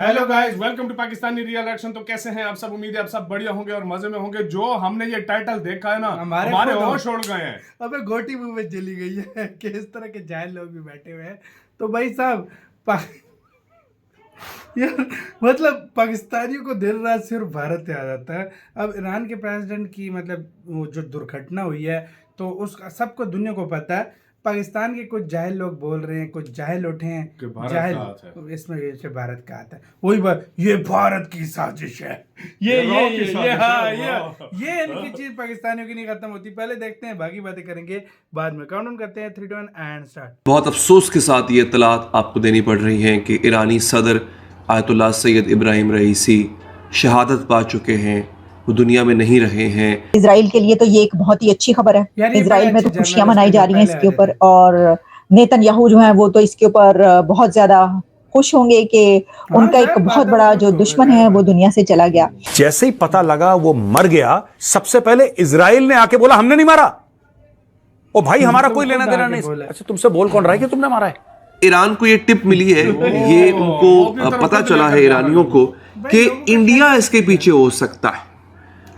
Hello guys, welcome to Pakistani real reaction. तो कैसे हैं आप सब? उम्मीद है आप सब बढ़िया होंगे और मजे में होंगे। जो हमने ये टाइटल देखा है ना, हमारे होश उड़ गए हैं। अबे गोटी मुंह में चली गई है कि इस तरह के जाहिल लोग भी बैठे हुए हैं। तो भाई साहब यार मतलब पाकिस्तानियों को दिन रात सिर्फ भारत याद आता है। अब ईरान के प्रेसिडेंट की मतलब वो जो दुर्घटना हुई है तो उसका सबको दुनिया को पता है। पाकिस्तान के कुछ जाहिल लोग बोल रहे हैं, कुछ जाहिल उठे हैं कि भारत जाहिल का हाथ है। इसमें ये भारत का आता है। वही बात, ये भारत की साजिश है, ये हाँ ये इनकी चीज पाकिस्तानियों की नहीं खत्म होती। पहले देखते हैं, बाकी बातें करेंगे बाद में। काउंटडाउन करते हैं 3 2 1 एंड स्टार्ट। बहुत अफसोस के साथ ये इत्तलात आपको देनी पड़ रही हैं कि ईरानी सदर आयतुल्लाह सैयद इब्राहिम रईसी शहादत पा चुके हैं, वो दुनिया में नहीं रहे हैं। इजराइल के लिए तो ये एक बहुत ही अच्छी खबर है। इजराइल में तो खुशियां मनाई जा रही हैं इसके ऊपर, और नेतन्याहू जो है वो तो इसके ऊपर बहुत ज्यादा खुश होंगे कि उनका एक बहुत बड़ा जो दुश्मन है वो दुनिया से चला गया। जैसे ही पता लगा वो मर गया, सबसे पहले इजराइल ने आके बोला हमने नहीं मारा। ओ भाई, हमारा कोई लेना देना नहीं। अच्छा, तुमसे बोल कौन रहा है कि तुमने मारा है? ईरान को ये टिप मिली है, ये उनको पता चला है ईरानियों को कि इंडिया इसके पीछे हो सकता है,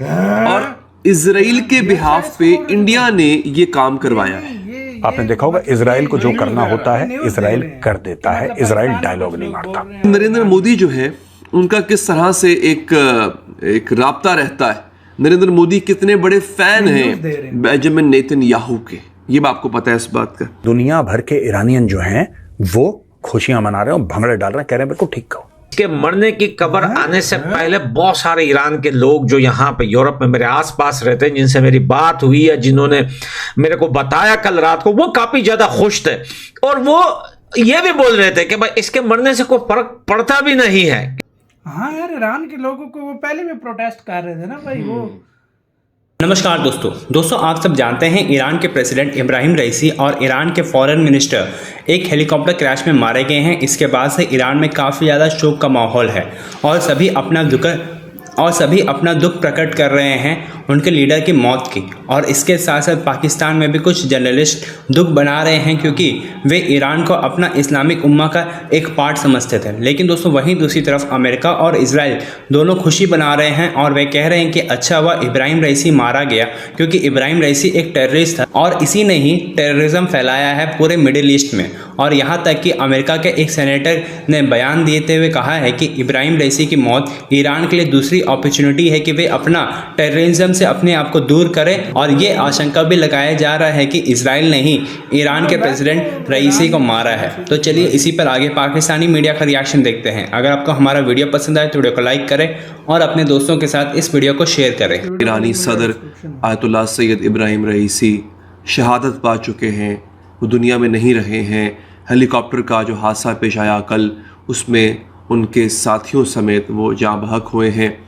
और इजराइल के बिहाफ पे इंडिया ने ये काम करवाया है। आपने देखा होगा, इजराइल को जो करना होता है इजराइल कर देता है। इजराइल डायलॉग नहीं मारता। नरेंद्र मोदी जो है उनका किस तरह से एक राब्ता रहता है। नरेंद्र मोदी कितने बड़े फैन हैं बेंजामिन नेतन्याहू के, ये आपको पता है इस बात का। दुनिया भर के ईरानियन जो हैं वो खुशियां मना रहे हैं, भंगड़े डाल रहे हैं, कह रहे हैं बिल्कुल ठीक कहो। के मरने की खबर आने से पहले बहुत सारे ईरान के लोग जो यहाँ पे यूरोप में मेरे आसपास रहते हैं, जिनसे मेरी बात हुई है, जिन्होंने मेरे को बताया कल रात को, वो काफी ज्यादा खुश थे। और वो ये भी बोल रहे थे कि भाई इसके मरने से कोई फर्क पड़ता भी नहीं है। हाँ यार, ईरान के लोगों को वो पहले भी प्रोटेस्ट कर रहे थे ना भाई वो। नमस्कार दोस्तों आप सब जानते हैं ईरान के प्रेसिडेंट इब्राहिम रईसी और ईरान के फॉरेन मिनिस्टर एक हेलीकॉप्टर क्रैश में मारे गए हैं। इसके बाद से ईरान में काफ़ी ज़्यादा शोक का माहौल है और सभी अपना दुख प्रकट कर रहे हैं उनके लीडर की मौत की। और इसके साथ साथ पाकिस्तान में भी कुछ जर्नलिस्ट दुख बना रहे हैं, क्योंकि वे ईरान को अपना इस्लामिक उम्मा का एक पार्ट समझते थे। लेकिन दोस्तों वहीं दूसरी तरफ अमेरिका और इजराइल दोनों खुशी बना रहे हैं और वे कह रहे हैं कि अच्छा हुआ इब्राहिम रईसी मारा गया, क्योंकि इब्राहिम रईसी एक टेररिस्ट था और इसी ने ही टेररिज्म फैलाया है पूरे मिडिल ईस्ट में। और यहाँ तक कि अमेरिका के एक सेनेटर ने बयान देते हुए कहा है कि इब्राहिम रईसी की मौत ईरान के लिए दूसरी अपॉर्चुनिटी है कि वे अपना टेररिज्म से अपने आप को दूर करें। और ये आशंका भी लगाया जा रहा है कि इजराइल ने ही ईरान के प्रेसिडेंट रईसी को मारा है। तो चलिए इसी पर आगे पाकिस्तानी मीडिया का रिएक्शन देखते हैं। अगर आपको हमारा वीडियो पसंद आए तो वीडियो को लाइक करें और अपने दोस्तों के साथ इस वीडियो को शेयर करें। ईरानी सदर आयतुल्लाह सैयद इब्राहिम रईसी शहादत पा चुके हैं, वो दुनिया में नहीं रहे हैं। हेलीकॉप्टर का जो हादसा पेश आया कल, उसमें उनके साथियों समेत वो जाँ बहक हुए हैं।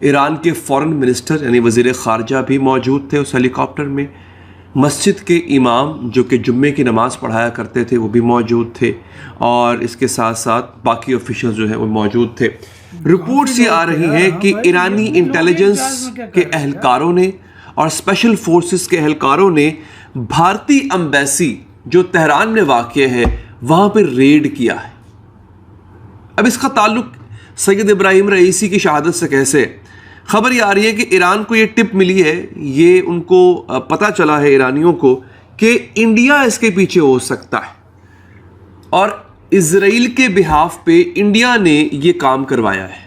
ईरान के फॉरेन मिनिस्टर यानी वज़ीर ख़ारजा भी मौजूद थे उस हेलीकॉप्टर में। मस्जिद के इमाम जो कि जुम्मे की नमाज़ पढ़ाया करते थे वो भी मौजूद थे, और इसके साथ साथ बाकी ऑफिशियल जो है वो मौजूद थे। रिपोर्ट्स ये आ रही हैं कि ईरानी इंटेलिजेंस के एहलकारों ने और स्पेशल फोर्सेस के एहलकारों ने भारतीय एम्बेसी जो तेहरान में वाक़ है वहाँ पर रेड किया है। अब इसका ताल्लुक सैयद इब्राहिम रईसी की शहादत से कैसे है? खबर ये आ रही है कि ईरान को ये टिप मिली है, ये उनको पता चला है ईरानियों को कि इंडिया इसके पीछे हो सकता है, और इजराइल के बिहाफ पे इंडिया ने ये काम करवाया है।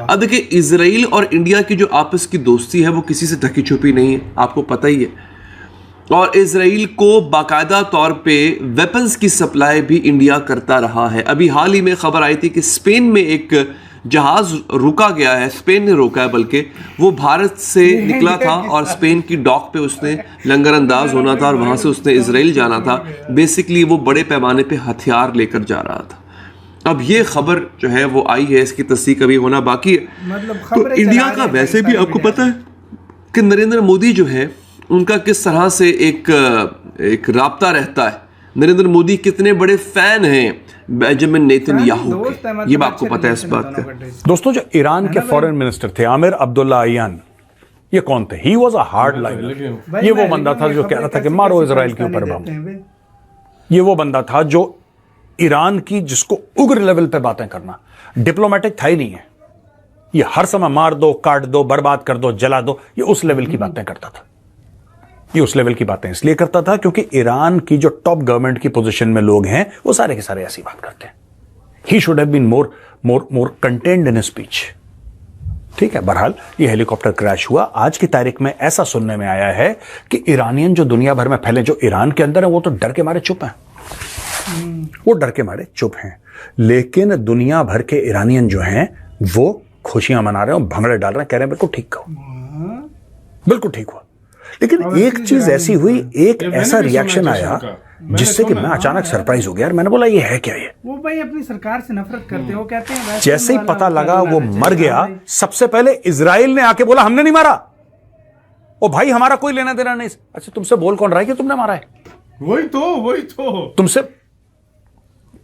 अब देखिए, इजराइल और इंडिया की जो आपस की दोस्ती है वो किसी से ढकी छुपी नहीं है, आपको पता ही है। और इजराइल को बाकायदा तौर पे वेपन्स की सप्लाई भी इंडिया करता रहा है। अभी हाल ही में खबर आई थी कि स्पेन में एक जहाज़ रुका गया है, स्पेन ने रोका है, बल्कि वो भारत से निकला था और स्पेन की डॉक पे उसने लंगर अंदाज होना था और वहाँ से उसने इजराइल जाना था। बेसिकली वो बड़े पैमाने पे हथियार लेकर जा रहा था। अब ये खबर जो है वो आई है, इसकी तस्दीक अभी होना बाकी है। तो इंडिया का वैसे भी आपको पता है कि नरेंद्र मोदी जो है उनका किस तरह से एक राब्ता रहता है। नरेंद्र मोदी कितने बड़े फैन हैं बेंजामिन नेतन्याहू के, ये आपको पता है इस बात का। दोस्तों, जो ईरान के फॉरेन मिनिस्टर थे आमिर अब्दुल्लाहियान, ये कौन थे? He was a hard liner. ये वो बंदा था जो कह रहा था कि मारो इजराइल के ऊपर बम। ये वो बंदा था जो ईरान की जिसको उग्र लेवल पे बातें करना डिप्लोमेटिक था ही नहीं है। ये हर समय मार दो, काट दो, बर्बाद कर दो, जला दो, ये उस लेवल की बातें करता था। ये उस लेवल की बातें इसलिए करता था क्योंकि ईरान की जो टॉप गवर्नमेंट की पोजीशन में लोग हैं वो सारे के सारे ऐसी बात करते हैं। He should have been more contained in speech. ठीक है, बहरहाल ये हेलीकॉप्टर क्रैश हुआ। आज की तारीख में ऐसा सुनने में आया है कि ईरानियन जो दुनिया भर में फैले, जो ईरान के अंदर है, वो तो डर के मारे चुप हैं। वो डर के मारे चुप हैं, लेकिन दुनिया भर के ईरानियन जो हैं वो खुशियां मना रहे हैं, भंगड़े डाल रहे हैं, कह रहे हैं बिल्कुल ठीक हुआ, बिल्कुल ठीक हुआ। लेकिन एक चीज ऐसी हुई, एक ऐसा रिएक्शन आया जिससे कि मैं अचानक सरप्राइज हो गया। यार मैंने बोला ये है क्या? ये वो भाई अपनी सरकार से नफरत करते हैं। वो कहते हैं जैसे ही पता लगा वो मर गया, सबसे पहले इजराइल ने आके बोला हमने नहीं मारा। ओ भाई हमारा कोई लेना देना नहीं। अच्छा तुमसे बोल कौन रहा है कि तुमने मारा है? वही तो तुमसे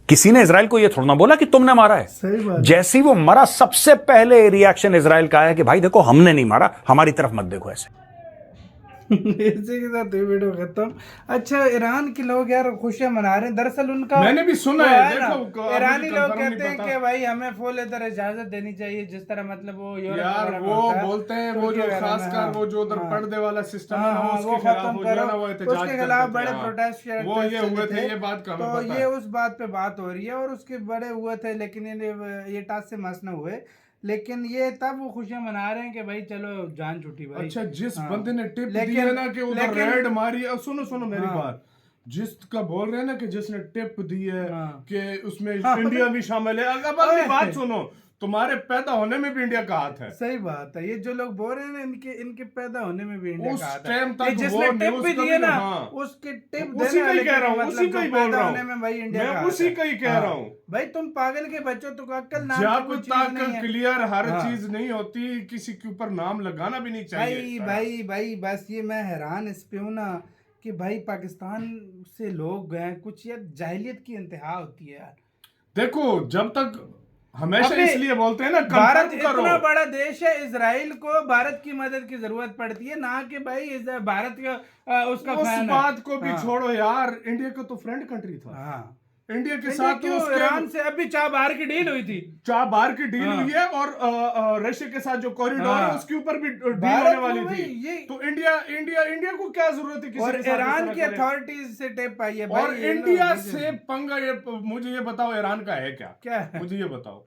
किसी ने इजराइल को यह थोड़ा ना बोला कि तुमने मारा है। सही बात। जैसे ही वो मरा, सबसे पहले रिएक्शन इजराइल का है कि भाई देखो हमने नहीं मारा, हमारी तरफ मत देखो ऐसे। इसी के साथ ये वीडियो खत्म। अच्छा, ईरान के लोग यार खुशियां मना रहे हैं। दरअसल उनका मैंने भी सुना है, देखो ईरानी लोग कहते हैं कि भाई हमें फुल इधर इजाजत देनी चाहिए, जिस तरह मतलब वो यार वो बोलते हैं वो जो खासकर वो जो उधर पर्दे वाला सिस्टम है वो खत्म करो, उसके खिलाफ बड़े प्रोटेस्ट वो ये हुए थे, ये बात का तो ये उस बात पे बात हो रही है और उसके बड़े हुए थे, लेकिन ये टास्क से मस न हुए। लेकिन ये तब वो खुशियां मना रहे हैं कि भाई चलो जान छूटी भाई। अच्छा, जिस बंदे ने टिप दी है ना कि उधर रेड मारी, सुनो मेरी बात, जिसका बोल रहे हैं ना कि जिसने टिप दी है कि उसमें इंडिया भी शामिल है। अब अपनी बात सुनो, तुम्हारे पैदा होने में भी इंडिया का हाथ है। सही बात है। ये जो लोग बोल रहे हैं ना, इनके पैदा होने में भी इंडिया उस का हाथ टाइम है। तक जिसने टिप भी दी है ना, उसके टिप उसी का ही कह रहा हूँ, उसी का ही बोल रहा हूँ, भाई इंडिया मैं उसी का ही कह रहा हूँ। भाई तुम पागल के बच्चों, तो अक्ल नाम जब तक क्लियर हर चीज नहीं होती, किसी के ऊपर नाम लगाना भी नहीं चाहिए। भाई बस ये मैं हैरान इस पे हूँ ना कि भाई पाकिस्तान से लोग गए, कुछ यार जाहिलियत की इंतहा होती है यार। देखो, जब तक हमेशा इसलिए बोलते हैं ना, भारत इतना बड़ा देश है, इजराइल को भारत की मदद की जरूरत पड़ती है, ना कि भाई भारत का उसका उस बात को भी छोड़ो यार, इंडिया का तो फ्रेंड कंट्री था। इंडिया के साथ तो ईरान से अभी चाबहार की डील हुई थी, चाबहार की डील हुई है, और रशिया के साथ जो कॉरिडोर है उसके ऊपर भी डील होने वाली थी। तो इंडिया को क्या जरूरत है किसी और ईरान की अथॉरिटीज से टेप आई है। और इंडिया से पंगा, मुझे ये बताओ ईरान का है क्या मुझे ये बताओ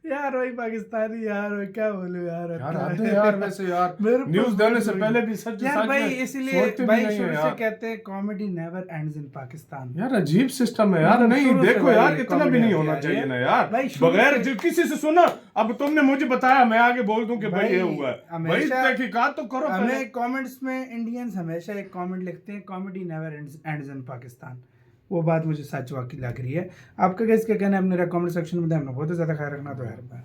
यार। वही पाकिस्तानी यार, क्या बोलूं यार वैसे यार न्यूज़ देने से पहले भी सच यार भाई, इसलिए भाई शुरू से कहते हैं comedy never ends in Pakistan. यार अजीब सिस्टम है यार। नहीं देखो यार, इतना भी नहीं होना चाहिए ना यार, बगैर किसी से सुना। अब तुमने मुझे बताया, मैं आगे बोल दूं कि भाई ये हुआ है, भाई तहकीकात तो करो। हमें कमेंट्स में इंडियंस हमेशा एक कमेंट लिखते हैं, comedy never ends in Pakistan. वो बात मुझे सच वाकई लग रही है। आपका क्या इसका कहना है, अपने कमेंट सेक्शन में देना। बहुत ज़्यादा ख्याल रखना तो यार।